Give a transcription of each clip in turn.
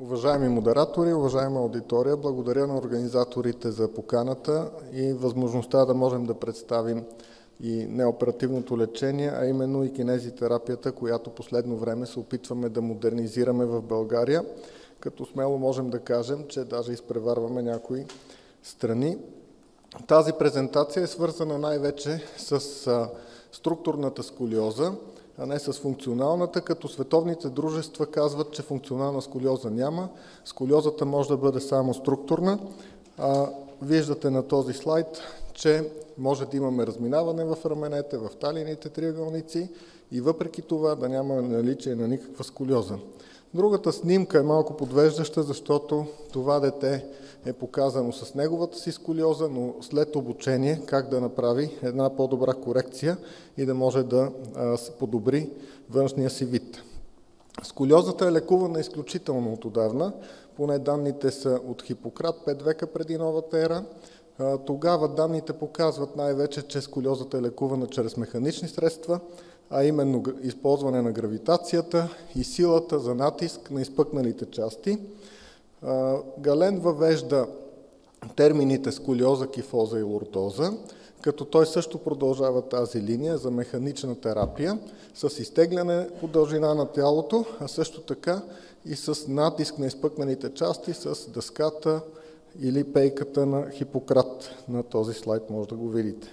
Уважаеми модератори, уважаема аудитория, благодаря на организаторите за поканата и възможността да можем да представим и неоперативното лечение, а именно и кинезитерапията, която последно време се опитваме да модернизираме в България, като смело можем да кажем, че даже изпреварваме някои страни. Тази презентация е свързана най-вече с структурната сколиоза, а не с функционалната, като световните дружества казват, че функционална сколиоза няма. Сколиозата може да бъде само структурна. Виждате на този слайд, че може да имаме разминаване в раменете, в талийните триъгълници и въпреки това да няма наличие на никаква сколиоза. Другата снимка е малко подвеждаща, защото това дете е показано с неговата си сколиоза, но след обучение как да направи една по-добра корекция и да може да се подобри външния си вид. Сколиозата е лекувана изключително от отдавна, поне данните са от Хипократ, 5 века преди новата ера. Тогава данните показват най-вече, че сколиозата е лекувана чрез механични средства, а именно използване на гравитацията и силата за натиск на изпъкналите части. Гален въвежда термините сколиоза, кифоза и лортоза, като той също продължава тази линия за механична терапия с изтегляне по дължина на тялото, а също така и с натиск на изпъкналите части с дъската или пейката на Хипократ. На този слайд може да го видите.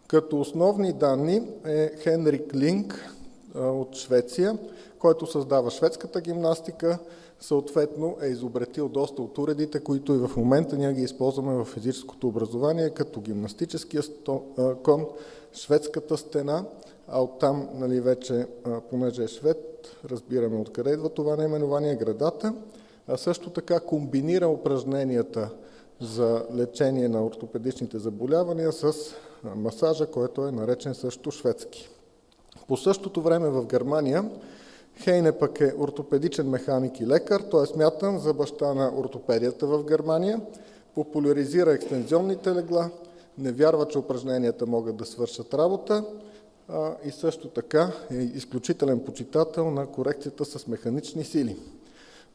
Като основни данни е Хенрик Линк от Швеция, който създава шведската гимнастика, съответно е изобретил доста от уредите, които и в момента ние ги използваме в физическото образование, като гимнастическия кон, шведската стена, а оттам вече, понеже е швед, разбираме откъде идва това наименование, градата, а също така комбинира упражненията за лечение на ортопедичните заболявания с масажа, който е наречен също шведски. По същото време в Германия Хейне пък е ортопедичен механик и лекар, той е смятан за баща на ортопедията в Германия, популяризира екстензионните легла, не вярва, че упражненията могат да свършат работа и също така е изключителен почитател на корекцията с механични сили.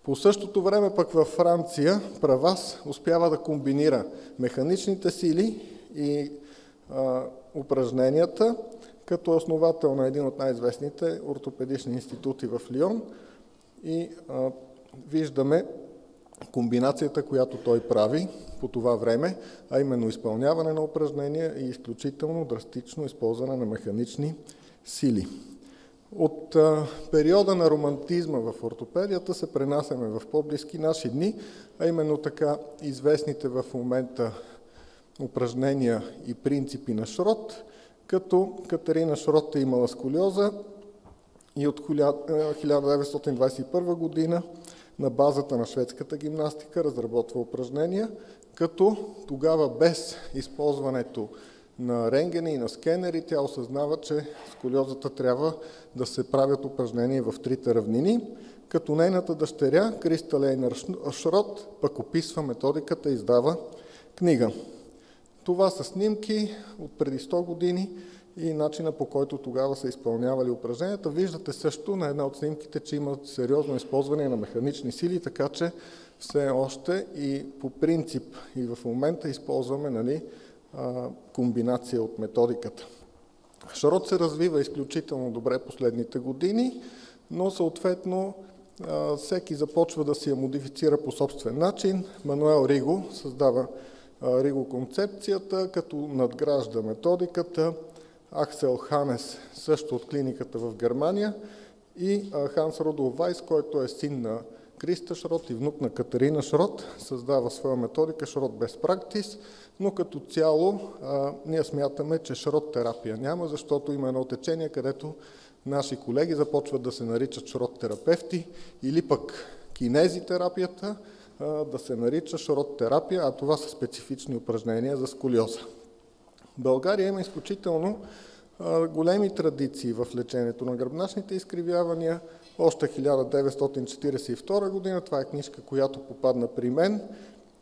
По същото време пък във Франция Правас успява да комбинира механичните сили и упражненията, като основател на един от най-известните ортопедични институти в Лион и виждаме комбинацията, която той прави по това време, а именно изпълняване на упражнения и изключително драстично използване на механични сили. От периода на романтизма в ортопедията се пренасяме в по-близки наши дни, а именно така известните в момента упражнения и принципи на Шрот, като Катерина Шрот е имала сколиоза и от 1921 година на базата на шведската гимнастика разработва упражнения, като тогава без използването на рентгени и на скенери тя осъзнава, че сколиозата трябва да се правят упражнения в трите равнини, като нейната дъщеря Криста Лейнер Шрот пък описва методиката и издава книга. Това са снимки от преди 100 години и начина, по който тогава са изпълнявали упражненията. Виждате също на една от снимките, че има сериозно използване на механични сили, така че все още и по принцип и в момента използваме комбинация от методиката. Шрот се развива изключително добре последните години, но съответно всеки започва да си я модифицира по собствен начин. Мануел Риго създава Риго концепцията, като надгражда методиката, Аксел Ханес също от клиниката в Германия и Ханс Рудолф Вайс, който е син на Криста Шрот и внук на Катерина Шрот, създава своя методика Шрот без практис, но като цяло ние смятаме, че Шрот терапия няма, защото има едно течение, където наши колеги започват да се наричат Шрот терапевти или пък кинезитерапията да се нарича Шрот терапия, а това са специфични упражнения за сколиоза. България има изключително големи традиции в лечението на гръбначните изкривявания. Още 1942 година, това е книжка, която попадна при мен,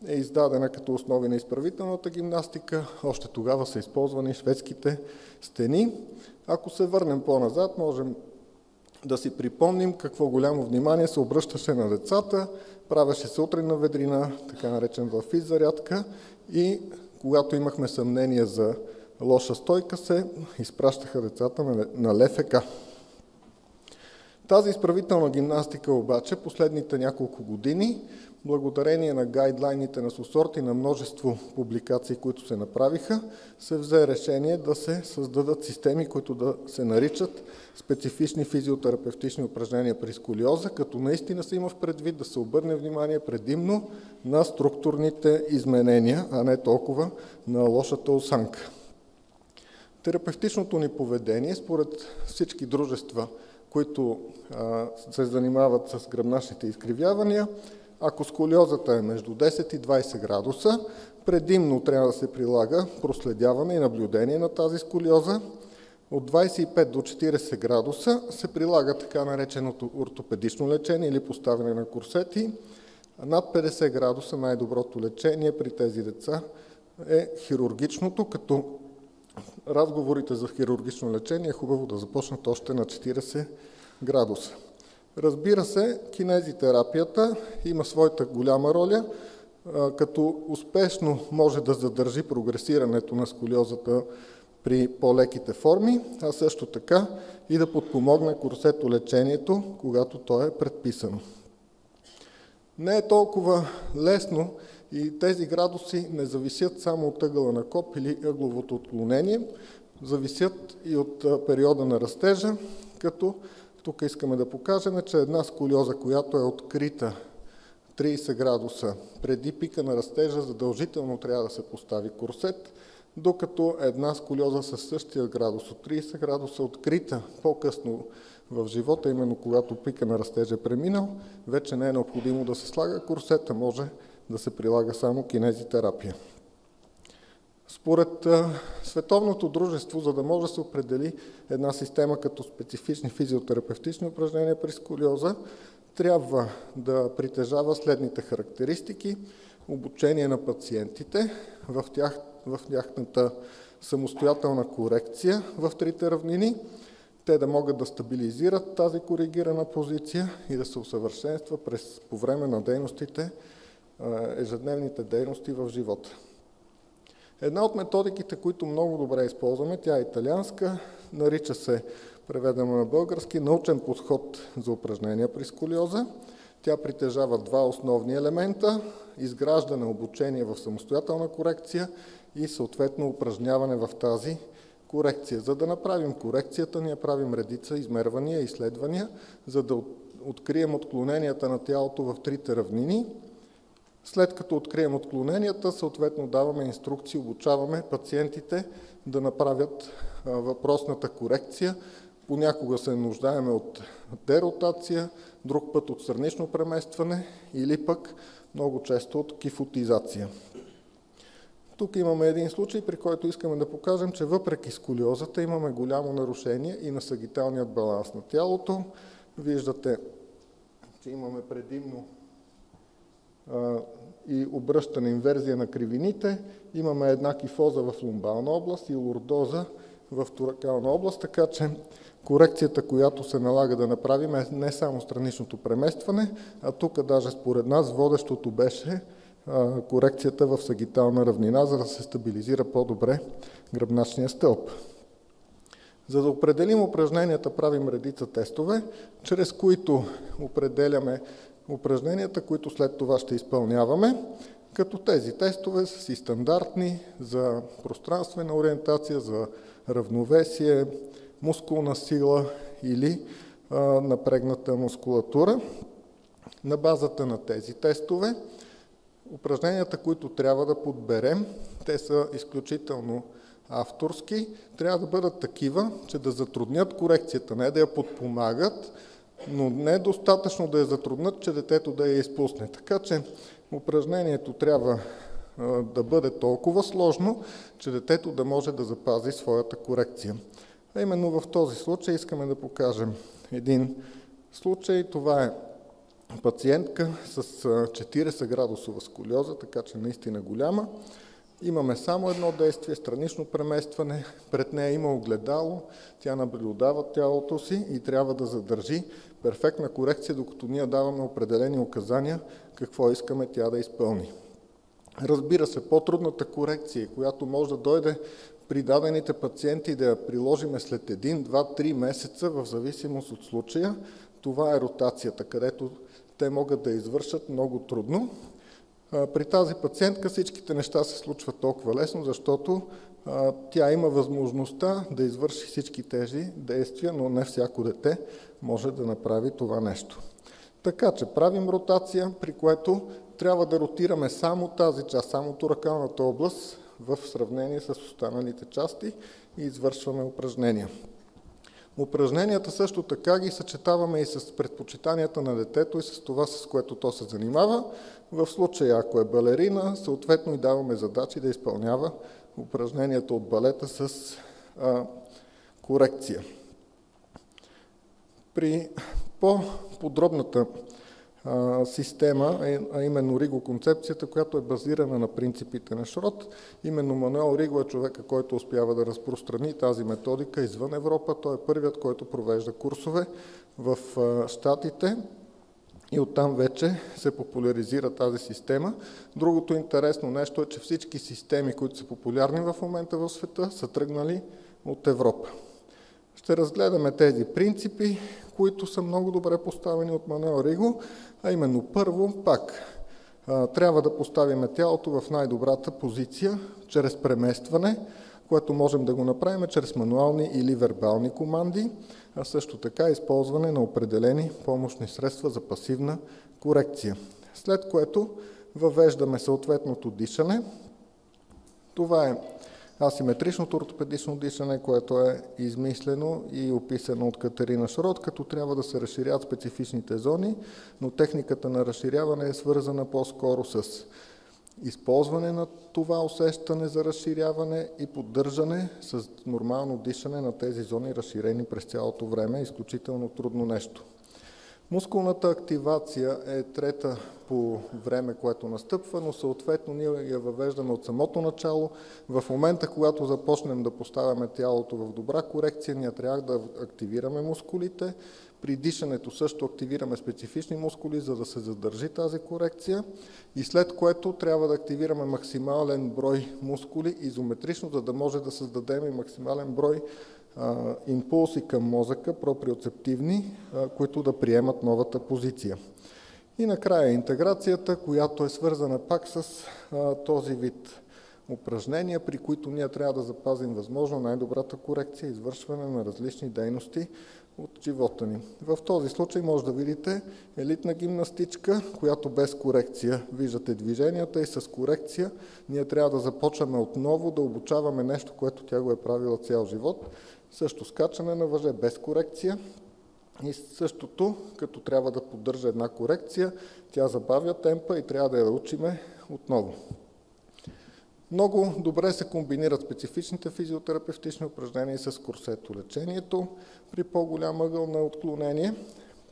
е издадена като основи на изправителната гимнастика. Още тогава са използвани шведските стени. Ако се върнем по-назад, можем Да си припомним какво голямо внимание се обръщаше на децата, правеше се утринна ведрина, така наречена физзарядка, и когато имахме съмнение за лоша стойка, се изпращаха децата на ЛФК. Тази изправителна гимнастика обаче последните няколко години, благодарение на гайдлайните на СУСОРТ и на множество публикации, които се направиха, се взе решение да се създадат системи, които да се наричат специфични физиотерапевтични упражнения при сколиоза, като наистина се има в предвид да се обърне внимание предимно на структурните изменения, а не толкова на лошата осанка. Терапевтичното ни поведение, според всички дружества, които се занимават с гръбначните изкривявания, ако сколиозата е между 10 и 20 градуса, предимно трябва да се прилага проследяване и наблюдение на тази сколиоза. От 25 до 40 градуса се прилага така нареченото ортопедично лечение или поставяне на курсети. Над 50 градуса най-доброто лечение при тези деца е хирургичното, като разговорите за хирургично лечение е хубаво да започнат още на 40 градуса. Разбира се, кинезитерапията има своята голяма роля, като успешно може да задържи прогресирането на сколиозата при по-леките форми, а също така и да подпомогне курсетолечението, когато то е предписано. Не е толкова лесно и тези градуси не зависят само от ъгъла на коп или ъгловото отклонение, зависят и от периода на растежа, като тук искаме да покажем, че една сколиоза, която е открита 30 градуса преди пика на растежа, задължително трябва да се постави курсет, докато една сколиоза със същия градус от 30 градуса, открита по-късно в живота, именно когато пика на растежа е преминал, вече не е необходимо да се слага курсет, а може да се прилага само кинезитерапия. Според Световното дружество, за да може да се определи една система като специфични физиотерапевтични упражнения при сколиоза, трябва да притежава следните характеристики: обучение на пациентите в тяхната самостоятелна корекция в трите равнини, те да могат да стабилизират тази коригирана позиция и да се усъвършенства по време на дейностите, ежедневните дейности в живота. Една от методиките, които много добре използваме, тя е италианска, нарича се, преведено на български, научен подход за упражнения при сколиоза. Тя притежава два основни елемента: изграждане, обучение в самостоятелна корекция и съответно упражняване в тази корекция. За да направим корекцията, ние правим редица измервания и изследвания, за да открием отклоненията на тялото в трите равнини. След като открием отклоненията, съответно даваме инструкции, обучаваме пациентите да направят въпросната корекция. Понякога се нуждаем от деротация, друг път от странично преместване или пък много често от кифотизация. Тук имаме един случай, при който искаме да покажем, че въпреки сколиозата имаме голямо нарушение и на сагиталният баланс на тялото. Виждате, че имаме предимно и обръщане, инверзия на кривините. Имаме една кифоза в лумбална област и лордоза в торакална област, така че корекцията, която се налага да направим, е не само страничното преместване, а тук даже според нас водещото беше корекцията в сагитална равнина, за да се стабилизира по-добре гръбначния стълб. За да определим упражненията, правим редица тестове, чрез които определяме упражненията, които след това ще изпълняваме, като тези тестове са си стандартни за пространствена ориентация, за равновесие, мускулна сила или напрегната мускулатура. На базата на тези тестове, упражненията, които трябва да подберем, те са изключително авторски, трябва да бъдат такива, че да затруднят корекцията, не да я подпомагат, но не е достатъчно да я затруднят, че детето да я изпусне. Така че упражнението трябва да бъде толкова сложно, че детето да може да запази своята корекция. А именно в този случай искаме да покажем един случай. Това е пациентка с 40 градусова сколиоза, така че наистина голяма. Имаме само едно действие, странично преместване, пред нея има огледало, тя наблюдава тялото си и трябва да задържи перфектна корекция, докато ние даваме определени указания какво искаме тя да изпълни. Разбира се, по-трудната корекция, която може да дойде при дадените пациенти да я приложиме след 1, 2, 3 месеца, в зависимост от случая, това е ротацията, където те могат да извършат много трудно. При тази пациентка всичките неща се случват толкова лесно, защото тя има възможността да извърши всички тези действия, но не всяко дете може да направи това нещо. Така че правим ротация, при което трябва да ротираме само тази част, само торакалната област в сравнение с останалите части и извършваме упражнения. Упражненията също така ги съчетаваме и с предпочитанията на детето и с това, с което то се занимава. В случая, ако е балерина, съответно и даваме задачи да изпълнява упражненията от балета с корекция. При по-подробната система, а именно Риго концепцията, която е базирана на принципите на Шрот. Именно Мануел Риго е човека, който успява да разпространи тази методика извън Европа. Той е първият, който провежда курсове в Щатите и оттам вече се популяризира тази система. Другото интересно нещо е, че всички системи, които са популярни в момента в света, са тръгнали от Европа. Ще разгледаме тези принципи, които са много добре поставени от Мануел Риго, а именно първо, пак, трябва да поставим тялото в най-добрата позиция, чрез преместване, което можем да го направим чрез мануални или вербални команди, а също така използване на определени помощни средства за пасивна корекция. След което въвеждаме съответното дишане. Това е асиметричното ортопедично дишане, което е измислено и описано от Катерина Шрот, като трябва да се разширят специфичните зони, но техниката на разширяване е свързана по-скоро с използване на това усещане за разширяване и поддържане с нормално дишане на тези зони, разширени през цялото време. Изключително трудно нещо. Мускулната активация е трета по време, което настъпва, но съответно ние я въвеждаме от самото начало. В момента, когато започнем да поставяме тялото в добра корекция, ние трябва да активираме мускулите. При дишането също активираме специфични мускули, за да се задържи тази корекция. И след което трябва да активираме максимален брой мускули изометрично, за да може да създадем и максимален брой импулси към мозъка, проприоцептивни, които да приемат новата позиция. И накрая интеграцията, която е свързана пак с този вид упражнения, при които ние трябва да запазим възможно най-добрата корекция и извършване на различни дейности от живота ни. В този случай може да видите елитна гимнастичка, която без корекция виждате движенията и с корекция ние трябва да започваме отново да обучаваме нещо, което тя го е правила цял живот. Също скачане на въже без корекция и същото, като трябва да поддържа една корекция, тя забавя темпа и трябва да я учиме отново. Много добре се комбинират специфичните физиотерапевтични упражнения с курсето-лечението при по-голям ъгъл на отклонение,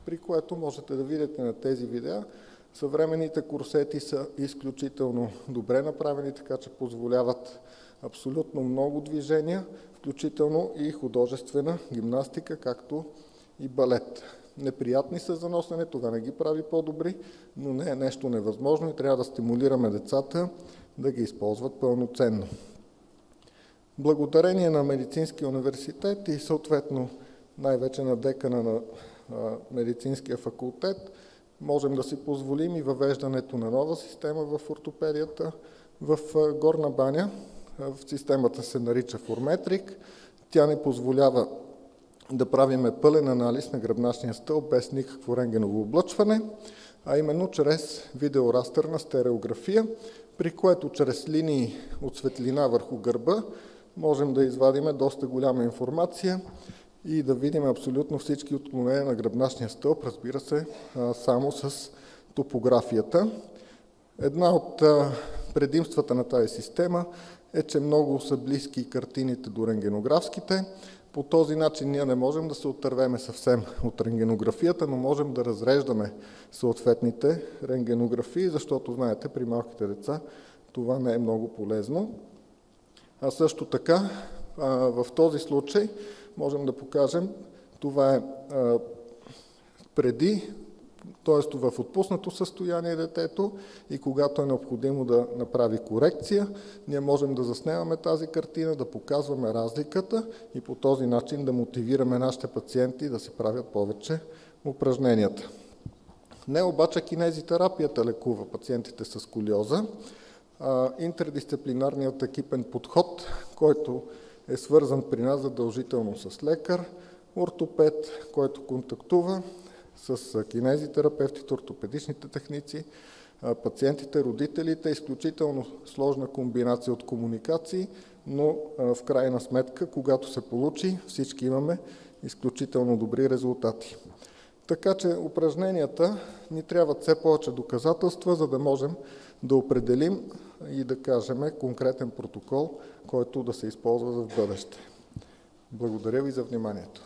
при което можете да видите на тези видеа. Съвременните курсети са изключително добре направени, така че позволяват абсолютно много движения, включително и художествена гимнастика, както и балет. Неприятни са за носене, това не ги прави по-добри, но не е нещо невъзможно и трябва да стимулираме децата да ги използват пълноценно. Благодарение на Медицинския университет и съответно най-вече на декана на Медицинския факултет можем да си позволим и въвеждането на нова система в ортопедията в Горна баня. В системата се нарича Форметрик. Тя ни позволява да правиме пълен анализ на гръбначния стълб без никакво рентгеново облъчване, а именно чрез видеорастърна стереография, при което чрез линии от светлина върху гърба можем да извадиме доста голяма информация и да видим абсолютно всички отклонения на гръбначния стълб, разбира се, само с топографията. Една от предимствата на тази система е, че много са близки картините до рентгенографските. По този начин ние не можем да се отървеме съвсем от рентгенографията, но можем да разреждаме съответните рентгенографии, защото, знаете, при малките деца това не е много полезно. А също така, в този случай можем да покажем, това е преди, т.е. в отпуснато състояние детето и когато е необходимо да направи корекция, ние можем да заснемаме тази картина, да показваме разликата и по този начин да мотивираме нашите пациенти да се правят повече упражненията. Не обаче кинезитерапията лекува пациентите с сколиоза. Интердисциплинарният екипен подход, който е свързан при нас задължително с лекар, ортопед, който контактува с кинезитерапевтите, ортопедичните техници, пациентите, родителите, изключително сложна комбинация от комуникации, но в крайна сметка, когато се получи, всички имаме изключително добри резултати. Така че упражненията ни трябват все повече доказателства, за да можем да определим и да кажем конкретен протокол, който да се използва в бъдеще. Благодаря ви за вниманието.